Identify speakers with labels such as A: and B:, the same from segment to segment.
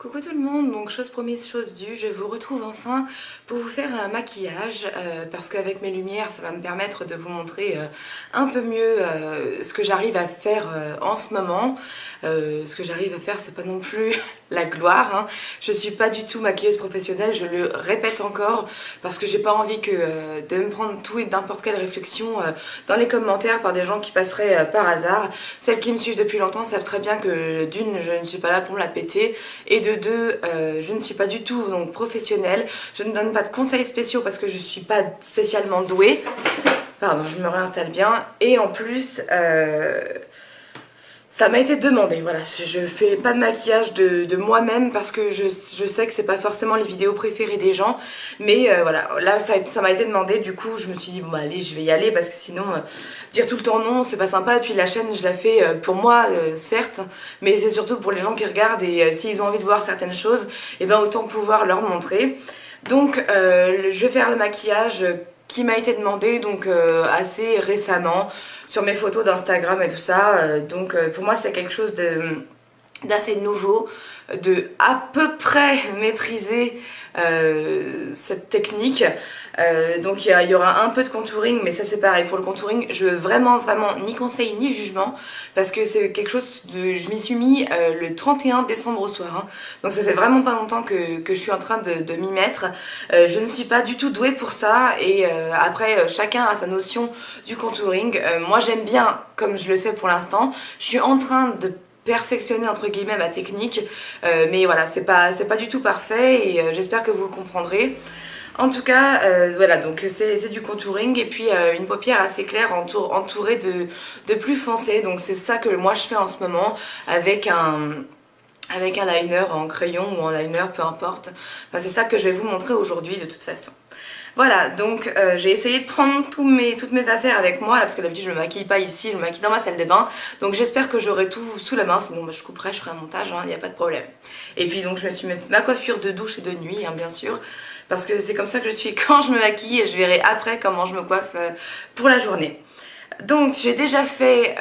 A: Coucou tout le monde, donc chose promise, chose due, je vous retrouve enfin pour vous faire un maquillage parce qu'avec mes lumières ça va me permettre de vous montrer un peu mieux ce que j'arrive à faire en ce moment. Ce que j'arrive à faire, c'est pas non plus la gloire, hein. Je suis pas du tout maquilleuse professionnelle, je le répète encore parce que j'ai pas envie de me prendre tout et n'importe quelle réflexion dans les commentaires par des gens qui passeraient par hasard. Celles qui me suivent depuis longtemps savent très bien que d'une, je ne suis pas là pour me la péter, et de deux, je ne suis pas du tout donc professionnelle. Je ne donne pas de conseils spéciaux parce que je suis pas spécialement douée. Pardon, je me réinstalle bien. Et en plus, ça m'a été demandé, voilà, je fais pas de maquillage de moi-même parce que je sais que c'est pas forcément les vidéos préférées des gens, mais voilà, là ça m'a été demandé, du coup je me suis dit bon bah allez, je vais y aller parce que sinon dire tout le temps non c'est pas sympa, et puis la chaîne je la fais pour moi certes, mais c'est surtout pour les gens qui regardent et s'ils ont envie de voir certaines choses, et bien autant pouvoir leur montrer. Donc je vais faire le maquillage qui m'a été demandé donc assez récemment sur mes photos d'Instagram et tout ça. Donc pour moi c'est quelque chose d'assez nouveau, de à peu près maîtriser cette technique. Donc il y aura un peu de contouring, mais ça c'est pareil pour le contouring, je veux vraiment ni conseil ni jugement parce que c'est quelque chose de, je m'y suis mis le 31 décembre au soir, hein. Donc ça fait vraiment pas longtemps que je suis en train de m'y mettre. Je ne suis pas du tout douée pour ça, et après chacun a sa notion du contouring. Moi j'aime bien comme je le fais pour l'instant, je suis en train de perfectionner entre guillemets ma technique, mais voilà, c'est pas du tout parfait, et j'espère que vous le comprendrez. En tout cas, voilà, donc c'est du contouring, et puis une paupière assez claire entourée de plus foncé. Donc c'est ça que moi je fais en ce moment avec un liner en crayon ou en liner, peu importe. Enfin, c'est ça que je vais vous montrer aujourd'hui de toute façon. Voilà, donc j'ai essayé de prendre toutes mes affaires avec moi là, parce que d'habitude je me maquille pas ici, je me maquille dans ma salle de bain. Donc j'espère que j'aurai tout sous la main, sinon bah, je couperai, je ferai un montage, il n'y a pas de problème. Et puis donc je me suis mis ma coiffure de douche et de nuit, hein, bien sûr, parce que c'est comme ça que je suis quand je me maquille, et je verrai après comment je me coiffe pour la journée. Donc j'ai déjà fait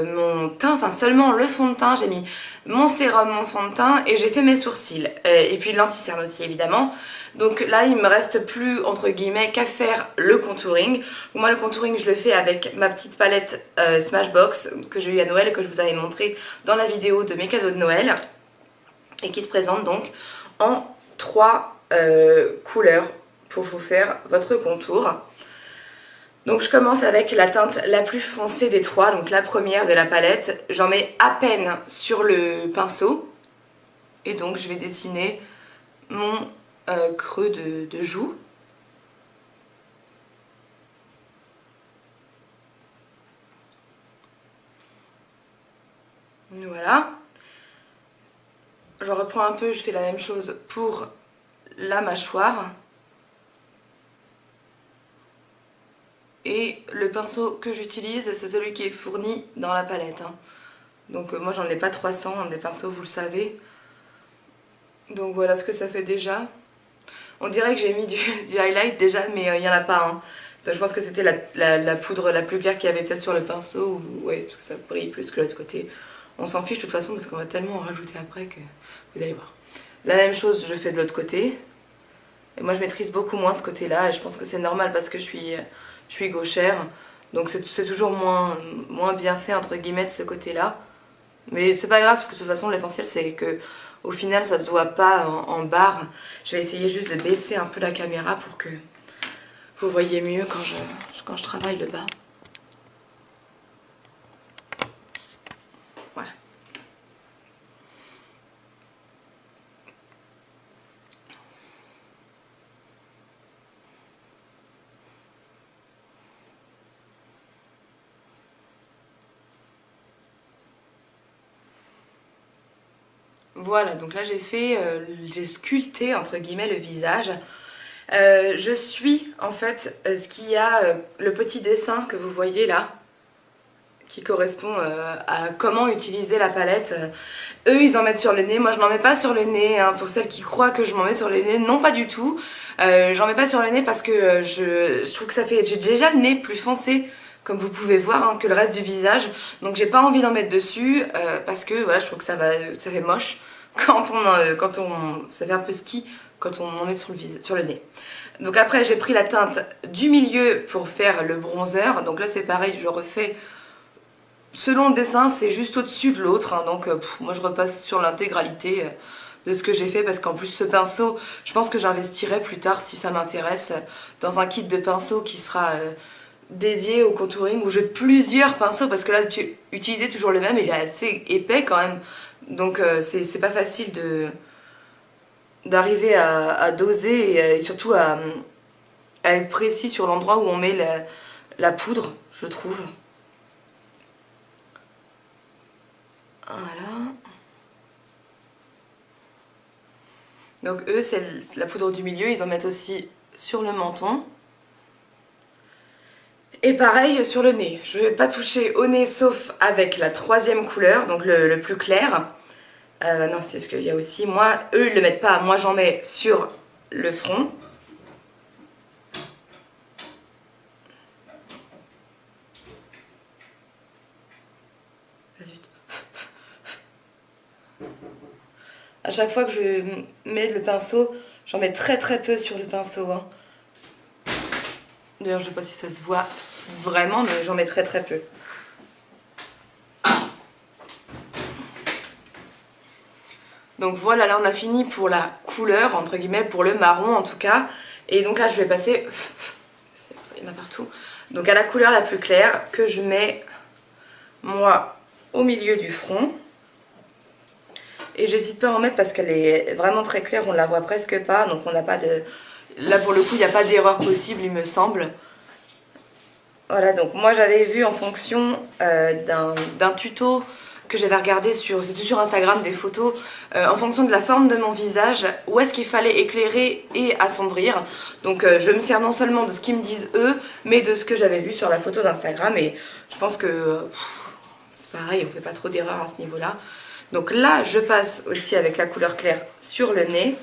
A: mon teint, enfin seulement le fond de teint, j'ai mis mon sérum, mon fond de teint, et j'ai fait mes sourcils, et puis l'anti-cerne aussi évidemment. Donc là il me reste plus entre guillemets qu'à faire le contouring. Moi le contouring je le fais avec ma petite palette Smashbox que j'ai eu à Noël et que je vous avais montré dans la vidéo de mes cadeaux de Noël, et qui se présente donc en 3 couleurs pour vous faire votre contour. Donc je commence avec la teinte la plus foncée des 3, donc la première de la palette. J'en mets à peine sur le pinceau, et donc je vais dessiner mon creux de joue. Voilà. J'en reprends un peu, je fais la même chose pour la mâchoire. Et le pinceau que j'utilise, c'est celui qui est fourni dans la palette, hein. Donc moi j'en ai pas 300, hein, des pinceaux, vous le savez. Donc voilà ce que ça fait déjà. On dirait que j'ai mis du highlight déjà, mais il n'y en a pas, hein. Donc je pense que c'était la poudre la plus claire qu'il y avait peut-être sur le pinceau, ou, ouais, parce que ça brille plus que l'autre côté. On s'en fiche de toute façon parce qu'on va tellement en rajouter après que vous allez voir. La même chose je fais de l'autre côté. Et moi je maîtrise beaucoup moins ce côté-là, et je pense que c'est normal parce que je suis gauchère. Donc c'est toujours moins bien fait entre guillemets de ce côté-là. Mais c'est pas grave parce que de toute façon l'essentiel c'est que au final ça se voit pas en barre. Je vais essayer juste de baisser un peu la caméra pour que vous voyez mieux quand je travaille le bas. Voilà. Voilà, donc là j'ai sculpté entre guillemets le visage. Je suis en fait ce qu'il y a, le petit dessin que vous voyez là, qui correspond à comment utiliser la palette. Eux ils en mettent sur le nez, moi je n'en mets pas sur le nez, hein, pour celles qui croient que je m'en mets sur le nez, non pas du tout. J'en mets pas sur le nez parce que je trouve que ça fait, j'ai déjà le nez plus foncé comme vous pouvez voir, hein, que le reste du visage, donc j'ai pas envie d'en mettre dessus parce que voilà, je trouve que ça fait moche. ça fait un peu ski quand on en met sur le nez. Donc après j'ai pris la teinte du milieu pour faire le bronzer. Donc là c'est pareil, je refais selon le dessin, c'est juste au-dessus de l'autre. Hein, donc moi je repasse sur l'intégralité de ce que j'ai fait parce qu'en plus ce pinceau, je pense que j'investirai plus tard si ça m'intéresse dans un kit de pinceaux qui sera dédié au contouring où j'ai plusieurs pinceaux parce que là tu utilisais toujours le même, il est assez épais quand même. Donc c'est pas facile d'arriver à doser et surtout à être précis sur l'endroit où on met la poudre, je trouve. Voilà. Donc eux, c'est la poudre du milieu, ils en mettent aussi sur le menton. Et pareil sur le nez. Je vais pas toucher au nez sauf avec la troisième couleur, donc le plus clair. Non, c'est ce qu'il y a aussi. Moi, eux, ils le mettent pas. Moi, j'en mets sur le front. À chaque fois que je mets le pinceau, j'en mets très peu sur le pinceau. Hein. D'ailleurs, je sais pas si ça se voit vraiment, mais j'en mets très peu. Donc voilà, là on a fini pour la couleur, entre guillemets, pour le marron en tout cas. Et donc là je vais passer, il y en a partout, donc à la couleur la plus claire que je mets moi au milieu du front. Et j'hésite pas à en mettre parce qu'elle est vraiment très claire, on la voit presque pas, donc on n'a pas de... Là pour le coup il n'y a pas d'erreur possible il me semble. Voilà, donc moi j'avais vu en fonction d'un tuto que j'avais regardé c'était sur Instagram, des photos, en fonction de la forme de mon visage, où est-ce qu'il fallait éclairer et assombrir. Donc je me sers non seulement de ce qu'ils me disent eux, mais de ce que j'avais vu sur la photo d'Instagram. Et je pense que c'est pareil, on fait pas trop d'erreurs à ce niveau-là. Donc là, je passe aussi avec la couleur claire sur le nez.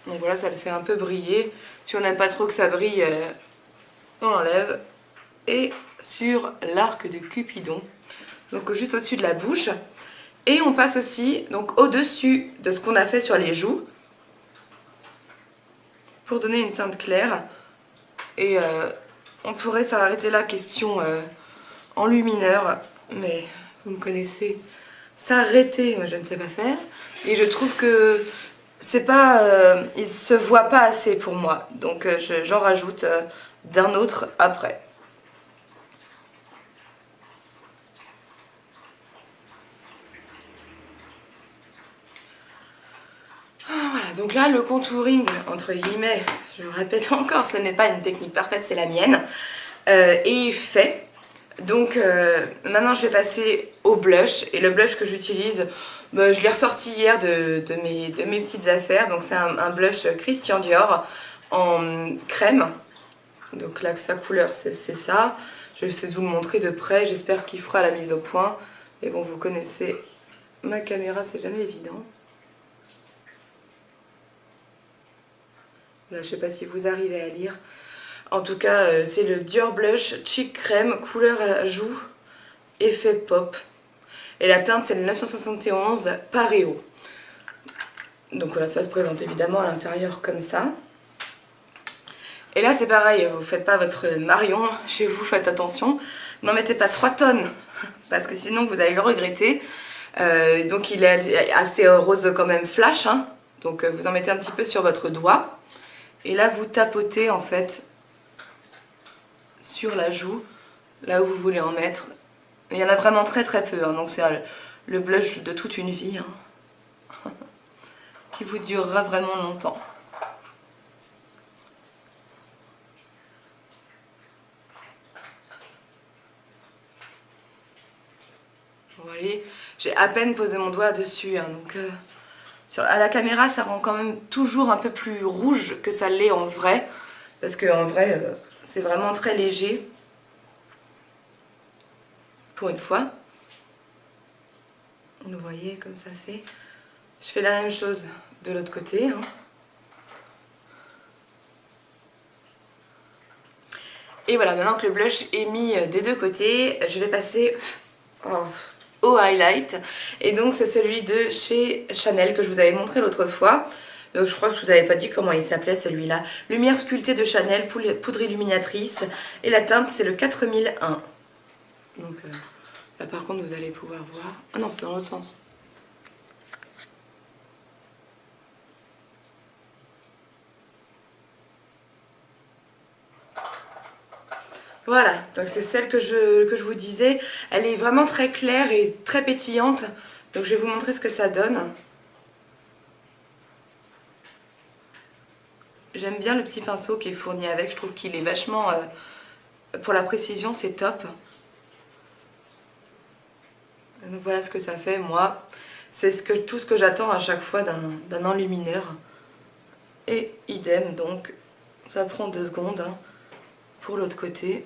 A: Donc voilà, ça le fait un peu briller. Si on n'aime pas trop que ça brille, on l'enlève. Et sur l'arc de Cupidon, donc juste au-dessus de la bouche. Et on passe aussi donc au-dessus de ce qu'on a fait sur les joues pour donner une teinte claire. Et on pourrait s'arrêter là, question enlumineur, mais vous me connaissez, s'arrêter, moi je ne sais pas faire. Et je trouve que c'est pas, il se voit pas assez pour moi, donc j'en rajoute d'un autre après. Voilà, donc là le contouring, entre guillemets, je le répète encore, ce n'est pas une technique parfaite, c'est la mienne, est fait. Donc maintenant je vais passer au blush, et le blush que j'utilise, bah, je l'ai ressorti hier de mes petites affaires. Donc c'est un blush Christian Dior en crème, donc là sa couleur c'est ça. Je vais essayer de vous le montrer de près, j'espère qu'il fera la mise au point. Mais bon, vous connaissez ma caméra, c'est jamais évident. Là, je sais pas si vous arrivez à lire. En tout cas, c'est le Dior Blush Cheek Crème, couleur à joues, effet pop. Et la teinte, c'est le 971 Pareo. Donc voilà, ça se présente évidemment à l'intérieur comme ça. Et là, c'est pareil, vous faites pas votre Marion chez vous, faites attention. N'en mettez pas 3 tonnes, parce que sinon vous allez le regretter. Donc il est assez rose quand même flash, hein. Donc vous en mettez un petit peu sur votre doigt. Et là, vous tapotez en fait sur la joue, là où vous voulez en mettre. Il y en a vraiment très peu, hein, donc c'est le blush de toute une vie, hein, qui vous durera vraiment longtemps. Vous voyez, j'ai à peine posé mon doigt dessus, hein, donc à la caméra ça rend quand même toujours un peu plus rouge que ça l'est en vrai, parce qu'en vrai c'est vraiment très léger, pour une fois. Vous voyez comme ça fait. Je fais la même chose de l'autre côté, hein. Et voilà, maintenant que le blush est mis des deux côtés, je vais passer au highlight. Et donc c'est celui de chez Chanel que je vous avais montré l'autre fois. Donc je crois que je vous avais pas dit comment il s'appelait celui-là. Lumière sculptée de Chanel, poudre illuminatrice. Et la teinte c'est le 4001. Donc là par contre vous allez pouvoir voir. Ah non, c'est dans l'autre sens. Voilà, donc c'est celle que je vous disais. Elle est vraiment très claire et très pétillante. Donc je vais vous montrer ce que ça donne. J'aime bien le petit pinceau qui est fourni avec. Je trouve qu'il est vachement... pour la précision, c'est top. Donc voilà ce que ça fait. Moi, c'est tout ce que j'attends à chaque fois d'un enlumineur. Et idem, donc ça prend 2 secondes hein, pour l'autre côté.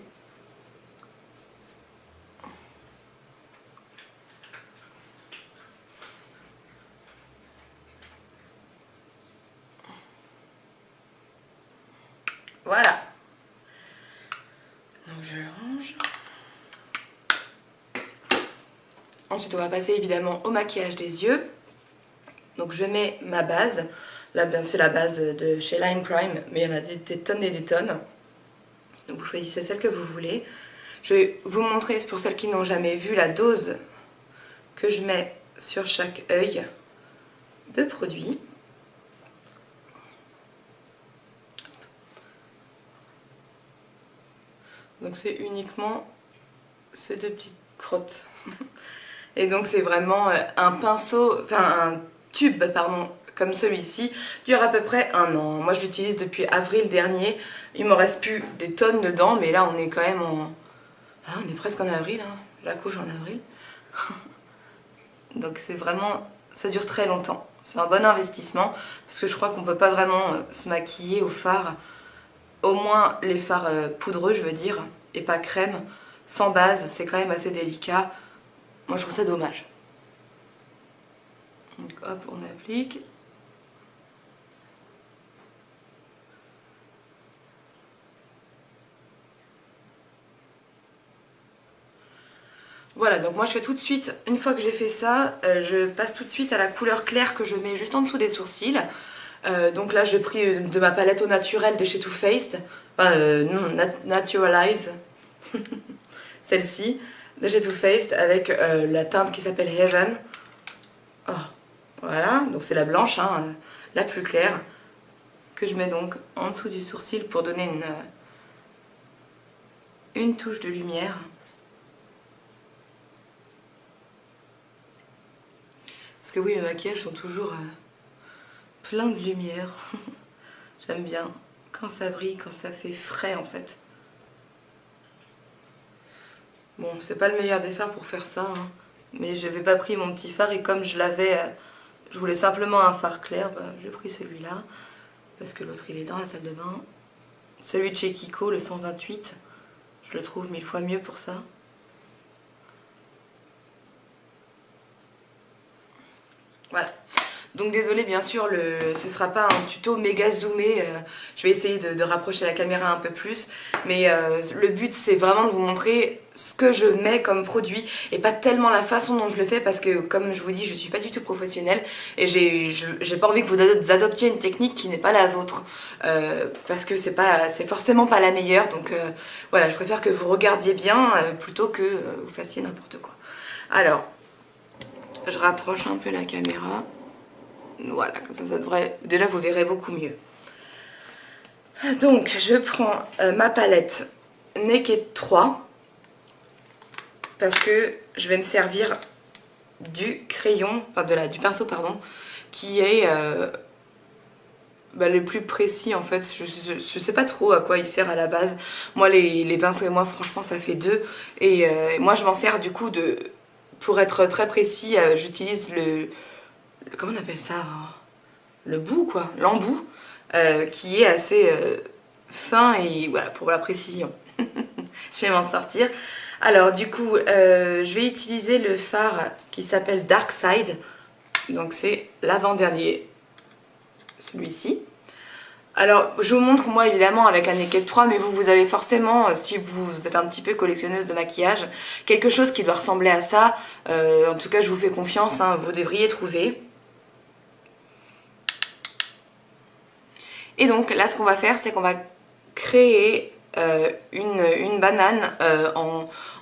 A: Voilà. Donc je range. Ensuite, on va passer évidemment au maquillage des yeux. Donc je mets ma base. Là, bien c'est la base de chez Lime Crime, mais il y en a des tonnes et des tonnes. Donc vous choisissez celle que vous voulez. Je vais vous montrer, pour celles qui n'ont jamais vu, la dose que je mets sur chaque œil de produit. Donc c'est uniquement ces 2 petites crottes. Et donc c'est vraiment un pinceau, enfin un tube, pardon, comme celui-ci, dure à peu près 1 an. Moi je l'utilise depuis avril dernier. Il me reste plus des tonnes dedans, mais là on est quand même en... Ah, on est presque en avril, hein. La couche en avril. Donc c'est vraiment... ça dure très longtemps. C'est un bon investissement, parce que je crois qu'on peut pas vraiment se maquiller au fard. Au moins les fards poudreux, je veux dire, et pas crème. Sans base, c'est quand même assez délicat. Moi, je trouve ça dommage. Donc, hop, on applique. Voilà, donc moi je fais tout de suite, une fois que j'ai fait ça, je passe tout de suite à la couleur claire que je mets juste en dessous des sourcils. Donc là j'ai pris de ma palette au naturel de chez Too Faced, non, Naturalize, celle-ci, de chez Too Faced, avec la teinte qui s'appelle Heaven. Oh, voilà, donc c'est la blanche, hein, la plus claire, que je mets donc en dessous du sourcil pour donner une touche de lumière. Parce que oui, mes maquillages sont toujours pleins de lumière. J'aime bien quand ça brille, quand ça fait frais en fait. Bon, c'est pas le meilleur des fards pour faire ça, hein, mais j'avais pas pris mon petit fard et comme je l'avais, je voulais simplement un fard clair, bah, j'ai pris celui-là. Parce que l'autre il est dans la salle de bain. Celui de chez Kiko, le 128, je le trouve 1000 fois mieux pour ça. Voilà. Donc désolé bien sûr, ce sera pas un tuto méga zoomé, je vais essayer de rapprocher la caméra un peu plus, mais le but c'est vraiment de vous montrer ce que je mets comme produit et pas tellement la façon dont je le fais parce que comme je vous dis je suis pas du tout professionnelle et j'ai pas envie que vous adoptiez une technique qui n'est pas la vôtre parce que c'est forcément pas la meilleure, donc voilà, je préfère que vous regardiez bien plutôt que vous fassiez n'importe quoi. Alors, je rapproche un peu la caméra. Voilà, comme ça devrait... Déjà, vous verrez beaucoup mieux. Donc, je prends ma palette Naked 3 parce que je vais me servir du crayon, enfin du pinceau, pardon, qui est le plus précis en fait. Je sais pas trop à quoi il sert à la base. Moi, les pinceaux et moi, franchement, ça fait 2. Et moi, je m'en sers du coup pour être très précis, j'utilise comment on appelle ça, le bout quoi, l'embout, qui est assez fin et voilà, pour la précision. Je vais m'en sortir. Alors du coup, je vais utiliser le fard qui s'appelle Dark Side, donc c'est l'avant-dernier, celui-ci. Alors, je vous montre moi évidemment avec la Naked 3, mais vous avez forcément, si vous êtes un petit peu collectionneuse de maquillage, quelque chose qui doit ressembler à ça. En tout cas, je vous fais confiance, hein, vous devriez trouver. Et donc là, ce qu'on va faire, c'est qu'on va créer une banane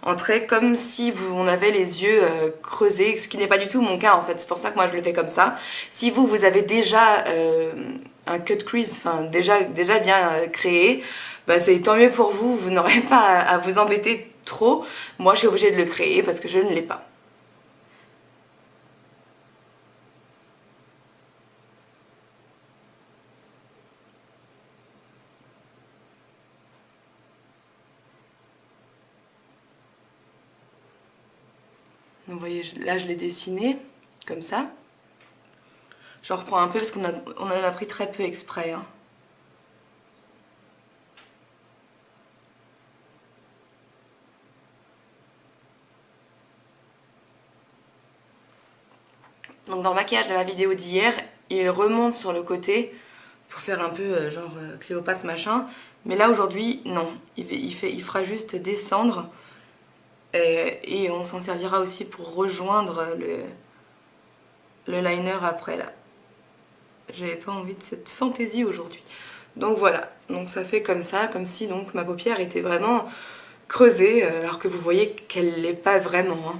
A: en trait, comme si on avait les yeux creusés, ce qui n'est pas du tout mon cas en fait. C'est pour ça que moi je le fais comme ça. Si vous avez déjà un cut crease, enfin déjà bien créé, bah, c'est tant mieux pour vous, vous n'aurez pas à vous embêter trop. Moi je suis obligée de le créer parce que je ne l'ai pas. Donc vous voyez, là je l'ai dessiné comme ça. J'en reprends un peu parce qu'on en a pris très peu exprès, hein. Donc dans le maquillage de ma vidéo d'hier, il remonte sur le côté pour faire un peu genre Cléopâtre machin. Mais là aujourd'hui, non. Il fera juste descendre et on s'en servira aussi pour rejoindre le liner après là. J'avais pas envie de cette fantaisie aujourd'hui. Donc voilà, donc ça fait comme ça, comme si donc ma paupière était vraiment creusée alors que vous voyez qu'elle l'est pas vraiment, hein.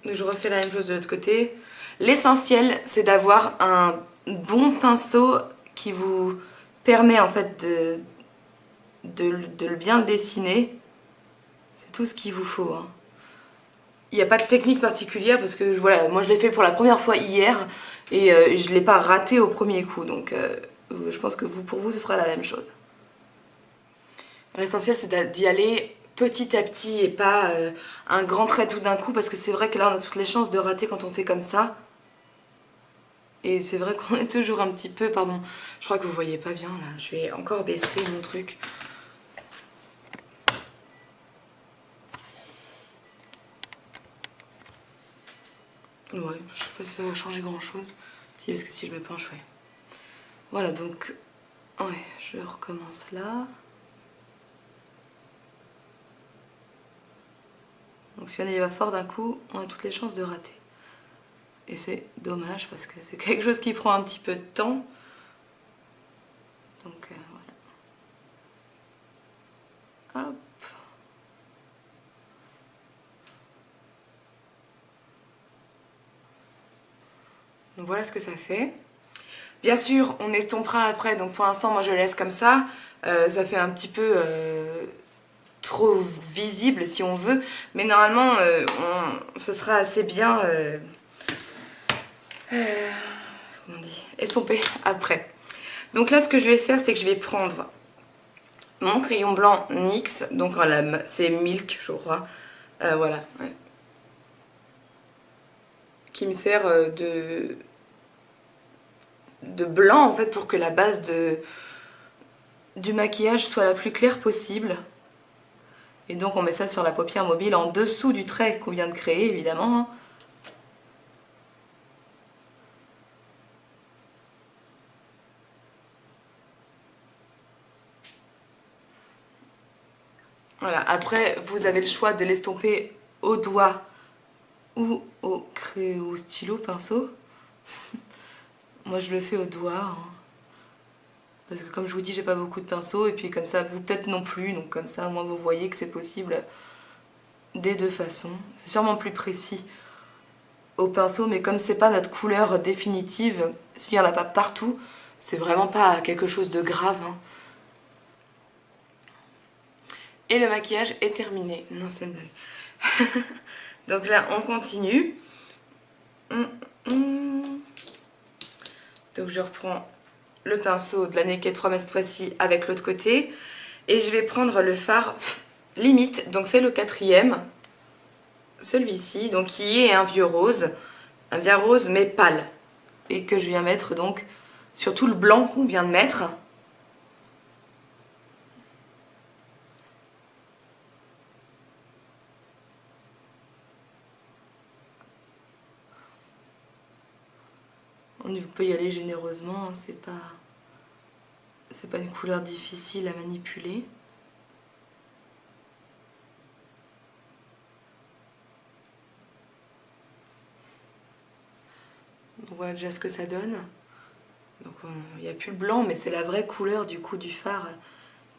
A: Donc je refais la même chose de l'autre côté. L'essentiel, c'est d'avoir un bon pinceau qui vous permet en fait de bien le dessiner. C'est tout ce qu'il vous faut, hein. Il n'y a pas de technique particulière parce que voilà, moi je l'ai fait pour la première fois hier et je ne l'ai pas raté au premier coup. Donc je pense que pour vous, ce sera la même chose. L'essentiel, c'est d'y aller petit à petit et pas un grand trait tout d'un coup parce que c'est vrai que là, on a toutes les chances de rater quand on fait comme ça. Et c'est vrai qu'on est toujours un petit peu... Pardon, je crois que vous voyez pas bien là. Je vais encore baisser mon truc. Ouais, je sais pas si ça va changer grand chose. Si, parce que si je me penche, ouais. Voilà, donc... Ouais, je recommence là. Donc si on y va fort d'un coup, on a toutes les chances de rater. Et c'est dommage parce que c'est quelque chose qui prend un petit peu de temps. Donc voilà. Hop. Donc voilà ce que ça fait. Bien sûr, on estompera après, donc pour l'instant, moi je laisse comme ça. Ça fait un petit peu trop visible si on veut, mais normalement, ce sera assez bien comment on dit, estompé après. Donc là, ce que je vais faire, c'est que je vais prendre mon crayon blanc NYX, donc c'est Milk, je crois. Voilà, ouais. Qui me sert de blanc en fait pour que la base du maquillage soit la plus claire possible. Et donc on met ça sur la paupière mobile en dessous du trait qu'on vient de créer évidemment, hein. Voilà, après vous avez le choix de l'estomper au doigt ou au stylo, pinceau. Moi je le fais au doigt, hein. Parce que comme je vous dis, j'ai pas beaucoup de pinceaux et puis comme ça, vous peut-être non plus, donc comme ça, moi vous voyez que c'est possible des deux façons. C'est sûrement plus précis au pinceau, mais comme c'est pas notre couleur définitive, s'il y en a pas partout, c'est vraiment pas quelque chose de grave, hein. Et le maquillage est terminé. Non, c'est une blague. Donc là, on continue. Donc je reprends le pinceau de la Naked 3, mais cette fois-ci avec l'autre côté. Et je vais prendre le fard limite, donc c'est le quatrième. Celui-ci, donc qui est un vieux rose. Un bien rose mais pâle. Et que je viens mettre donc sur tout le blanc qu'on vient de mettre. On peut y aller généreusement, hein, c'est pas une couleur difficile à manipuler. Donc voilà déjà ce que ça donne. Donc il n'y a plus le blanc, mais c'est la vraie couleur du coup du fard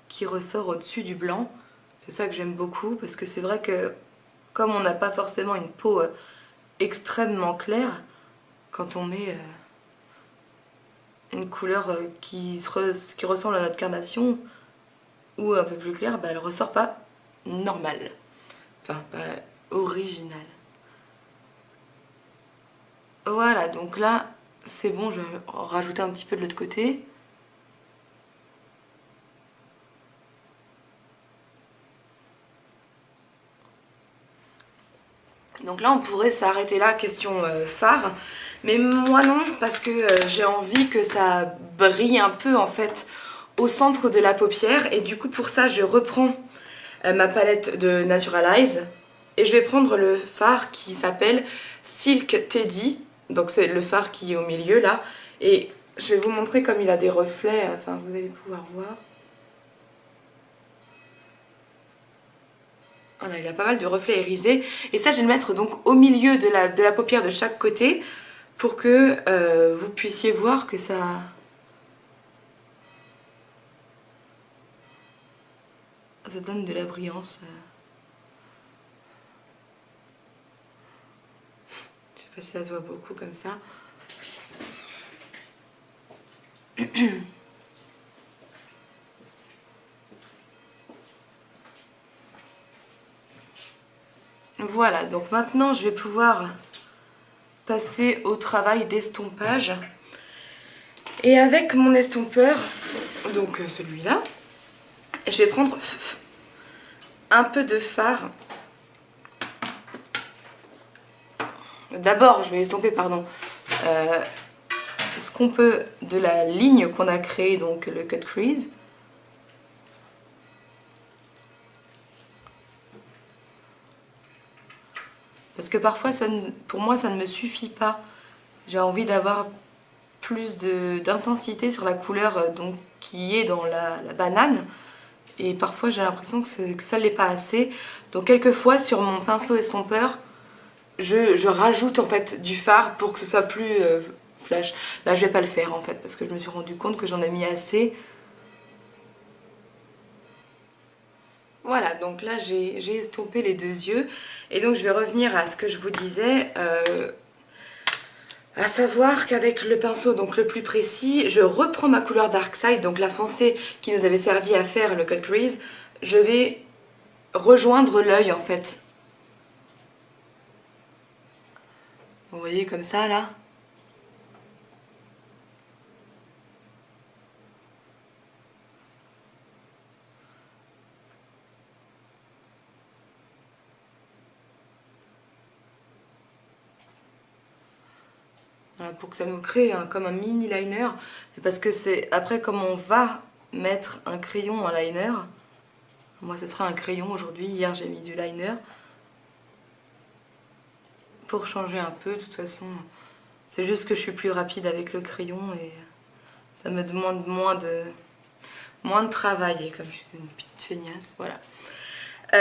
A: qui ressort au-dessus du blanc. C'est ça que j'aime beaucoup, parce que c'est vrai que comme on n'a pas forcément une peau extrêmement claire, quand on met une couleur qui ressemble à notre carnation ou un peu plus claire, bah, elle ressort pas normale, enfin pas originale. Voilà, donc là c'est bon, je vais rajouter un petit peu de l'autre côté. Donc là on pourrait s'arrêter là, question fard, mais moi non, parce que j'ai envie que ça brille un peu en fait au centre de la paupière, et du coup pour ça je reprends ma palette de Naturalize et je vais prendre le fard qui s'appelle Silk Teddy, donc c'est le fard qui est au milieu là, et je vais vous montrer comme il a des reflets, enfin vous allez pouvoir voir. Voilà, il a pas mal de reflets irisés. Et ça, je vais le mettre donc au milieu de la paupière de chaque côté pour que vous puissiez voir que ça donne de la brillance. Je sais pas si ça se voit beaucoup comme ça. Voilà, donc maintenant je vais pouvoir passer au travail d'estompage. Et avec mon estompeur, donc celui-là, je vais prendre un peu de fard. D'abord, je vais estomper, pardon, ce qu'on peut de la ligne qu'on a créée, donc le cut crease. Parce que parfois, pour moi, ça ne me suffit pas. J'ai envie d'avoir plus d'intensité sur la couleur donc, qui est dans la banane. Et parfois, j'ai l'impression que ça ne l'est pas assez. Donc, quelquefois, sur mon pinceau estompeur, je rajoute en fait du fard pour que ce soit plus flash. Là, je vais pas le faire en fait, parce que je me suis rendu compte que j'en ai mis assez. Voilà, donc là j'ai estompé les deux yeux, et donc je vais revenir à ce que je vous disais, à savoir qu'avec le pinceau donc le plus précis, je reprends ma couleur Dark Side, donc la foncée qui nous avait servi à faire le cut crease, je vais rejoindre l'œil en fait. Vous voyez comme ça là? Voilà, pour que ça nous crée comme un mini liner. Parce que c'est après, comme on va mettre un crayon en liner, moi ce sera un crayon aujourd'hui, hier j'ai mis du liner, pour changer un peu. De toute façon, c'est juste que je suis plus rapide avec le crayon et ça me demande moins de travail, et comme je suis une petite feignasse, voilà.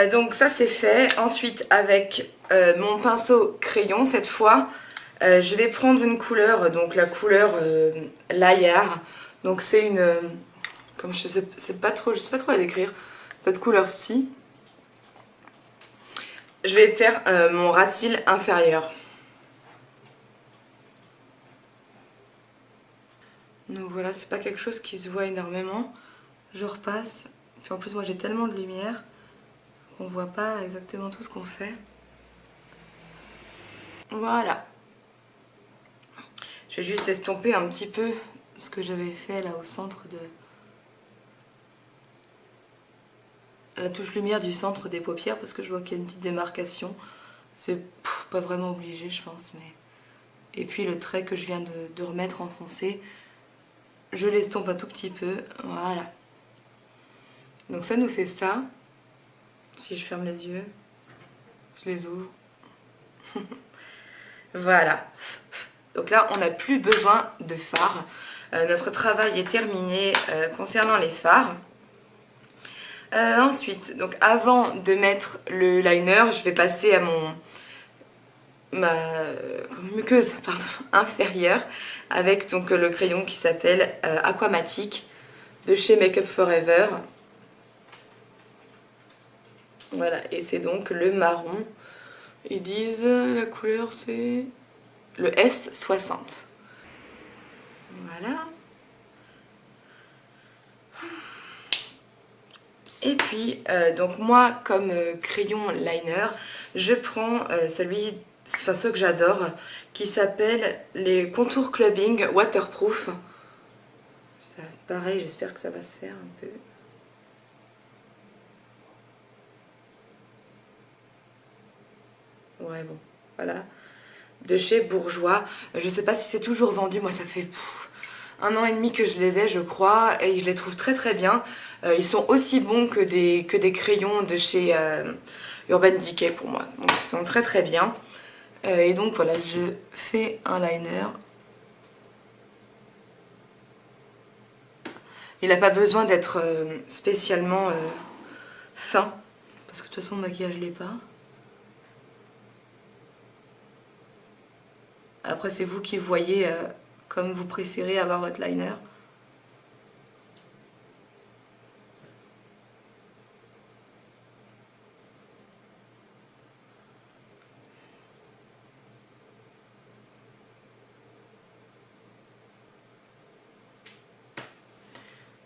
A: Donc ça c'est fait. Ensuite avec mon pinceau crayon cette fois, je vais prendre une couleur, donc la couleur Layar. Donc c'est une, comme je sais pas trop la décrire, cette couleur-ci. Je vais faire mon ras de cils inférieur. Donc voilà, c'est pas quelque chose qui se voit énormément. Je repasse. Puis en plus moi j'ai tellement de lumière qu'on voit pas exactement tout ce qu'on fait. Voilà. Je vais juste estomper un petit peu ce que j'avais fait là au centre de la touche lumière du centre des paupières, parce que je vois qu'il y a une petite démarcation. C'est pas vraiment obligé je pense, mais... Et puis le trait que je viens de remettre en foncé, je l'estompe un tout petit peu, voilà. Donc ça nous fait ça. Si je ferme les yeux, je les ouvre. Voilà. Donc là, on n'a plus besoin de fard. Notre travail est terminé concernant les fards. Ensuite, donc avant de mettre le liner, je vais passer à ma muqueuse inférieure avec donc le crayon qui s'appelle Aquamatic de chez Make Up Forever. Voilà, et c'est donc le marron. Ils disent la couleur c'est le S60. Voilà. Et puis, donc moi, comme crayon liner, je prends ceux que j'adore, qui s'appelle les Contour Clubbing Waterproof. Ça, pareil, j'espère que ça va se faire un peu. Ouais, bon, voilà. De chez Bourjois. Je sais pas si c'est toujours vendu, moi ça fait 1 an et demi que je les ai, je crois, et je les trouve très très bien. Ils sont aussi bons que des crayons de chez Urban Decay pour moi. Donc ils sont très très bien. Et donc voilà, je fais un liner. Il n'a pas besoin d'être spécialement fin, parce que de toute façon le maquillage l'est pas. Après c'est vous qui voyez comme vous préférez avoir votre liner.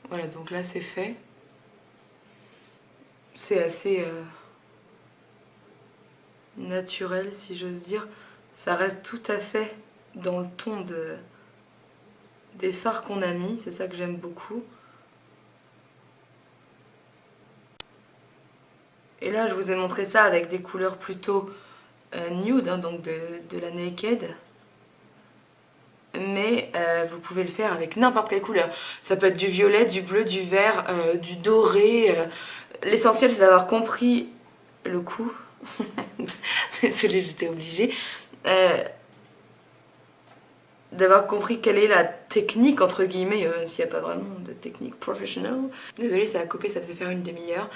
A: Voilà, donc là c'est fait. C'est assez naturel si j'ose dire. Ça reste tout à fait dans le ton des fards qu'on a mis, c'est ça que j'aime beaucoup. Et là je vous ai montré ça avec des couleurs plutôt nude, hein, donc de la Naked. Mais vous pouvez le faire avec n'importe quelle couleur. Ça peut être du violet, du bleu, du vert, du doré. L'essentiel c'est d'avoir compris le coup. Désolée, j'étais obligée. D'avoir compris quelle est la technique, entre guillemets, s'il n'y a pas vraiment de technique professionnelle. Désolée, ça a coupé, ça devait faire une demi-heure.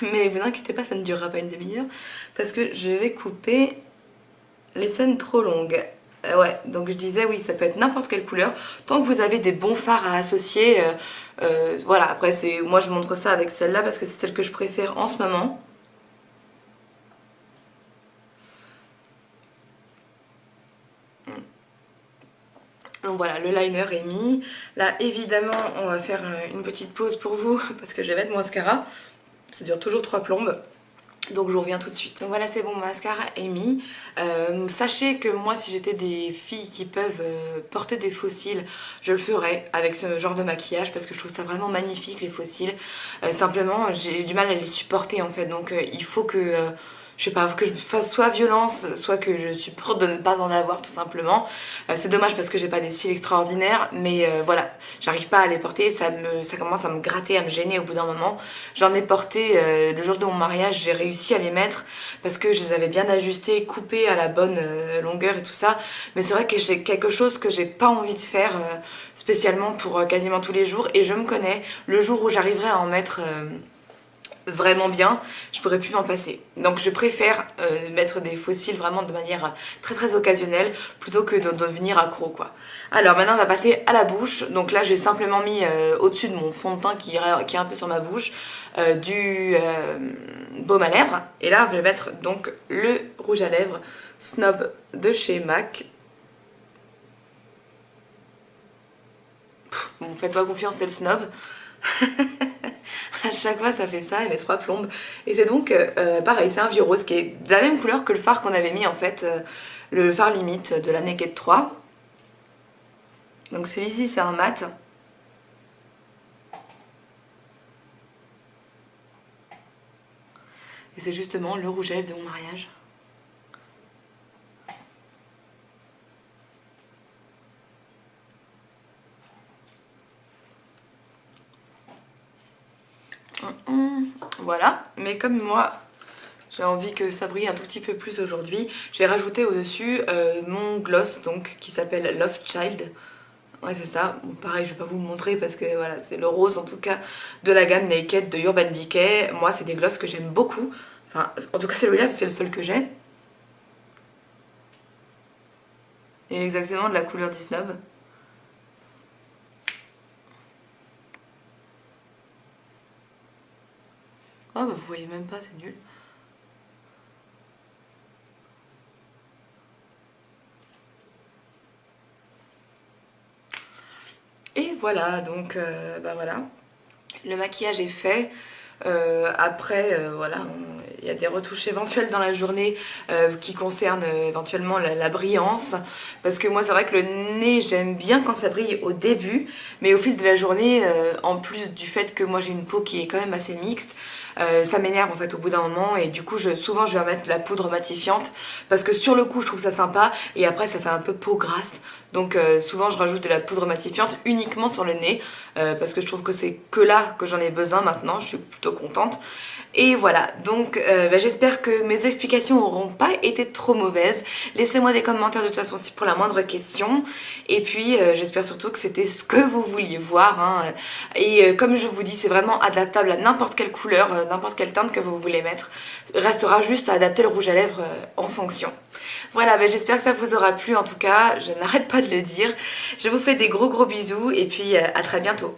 A: Mais vous inquiétez pas, ça ne durera pas une demi-heure. Parce que je vais couper les scènes trop longues. Ouais, donc je disais, oui, ça peut être n'importe quelle couleur. Tant que vous avez des bons fards à associer, voilà, après, moi je montre ça avec celle-là parce que c'est celle que je préfère en ce moment. Donc voilà, le liner est mis. Là, évidemment, on va faire une petite pause pour vous parce que je vais mettre mon mascara. Ça dure toujours 3 plombes. Donc je vous reviens tout de suite. Donc voilà, c'est bon, mon mascara est mis. Sachez que moi, si j'étais des filles qui peuvent porter des faux cils, je le ferais avec ce genre de maquillage parce que je trouve ça vraiment magnifique, les faux cils. Simplement, j'ai du mal à les supporter en fait. Donc il faut que... je sais pas, que je fasse soit violence, soit que je supporte de ne pas en avoir tout simplement. C'est dommage parce que j'ai pas des cils extraordinaires, mais voilà, j'arrive pas à les porter, ça commence à me gratter, à me gêner au bout d'un moment. J'en ai porté le jour de mon mariage, j'ai réussi à les mettre parce que je les avais bien ajustés, coupés à la bonne longueur et tout ça. Mais c'est vrai que c'est quelque chose que j'ai pas envie de faire spécialement pour quasiment tous les jours, et je me connais, le jour où j'arriverai à en mettre... vraiment bien, je pourrais plus m'en passer. Donc je préfère mettre des faux cils vraiment de manière très très occasionnelle plutôt que de devenir accro quoi. Alors maintenant on va passer à la bouche. Donc là j'ai simplement mis au-dessus de mon fond de teint qui est un peu sur ma bouche du baume à lèvres. Et là je vais mettre donc le rouge à lèvres Snob de chez MAC. Bon, faites-moi confiance, c'est le Snob. À chaque fois ça fait ça et mes 3 plombes. Et c'est donc pareil, c'est un vieux rose qui est de la même couleur que le fard qu'on avait mis en fait, le fard limite de la Naked 3. Donc celui-ci c'est un mat. Et c'est justement le rouge à lèvres de mon mariage. Voilà, mais comme moi J'ai envie que ça brille un tout petit peu plus aujourd'hui. J'ai rajouté au-dessus mon gloss donc qui s'appelle Love Child. Ouais, c'est ça. Bon, pareil, je vais pas vous le montrer parce que voilà, c'est le rose en tout cas de la gamme Naked de Urban Decay. Moi, c'est des gloss que j'aime beaucoup. Enfin, en tout cas celui-là, c'est le seul que j'ai. Il est exactement de la couleur d'Isnob. Oh, bah vous voyez même pas, c'est nul. Et voilà, donc bah voilà. Le maquillage est fait. Après, voilà, il y a des retouches éventuelles dans la journée qui concernent éventuellement la brillance. Parce que moi, c'est vrai que le nez, j'aime bien quand ça brille au début. Mais au fil de la journée, en plus du fait que moi j'ai une peau qui est quand même assez mixte, ça m'énerve en fait au bout d'un moment. Et du coup, souvent, je vais mettre de la poudre matifiante. Parce que sur le coup, je trouve ça sympa. Et après, ça fait un peu peau grasse. Donc souvent, je rajoute de la poudre matifiante uniquement sur le nez. Parce que je trouve que c'est que là que j'en ai besoin maintenant. Je suis plutôt contente. Et voilà, donc bah, j'espère que mes explications n'auront pas été trop mauvaises. Laissez-moi des commentaires de toute façon si pour la moindre question. Et puis j'espère surtout que c'était ce que vous vouliez voir, hein. Et comme je vous dis, c'est vraiment adaptable à n'importe quelle couleur, n'importe quelle teinte que vous voulez mettre. Restera juste à adapter le rouge à lèvres en fonction. Voilà, bah, j'espère que ça vous aura plu en tout cas. Je n'arrête pas de le dire. Je vous fais des gros bisous et puis à très bientôt.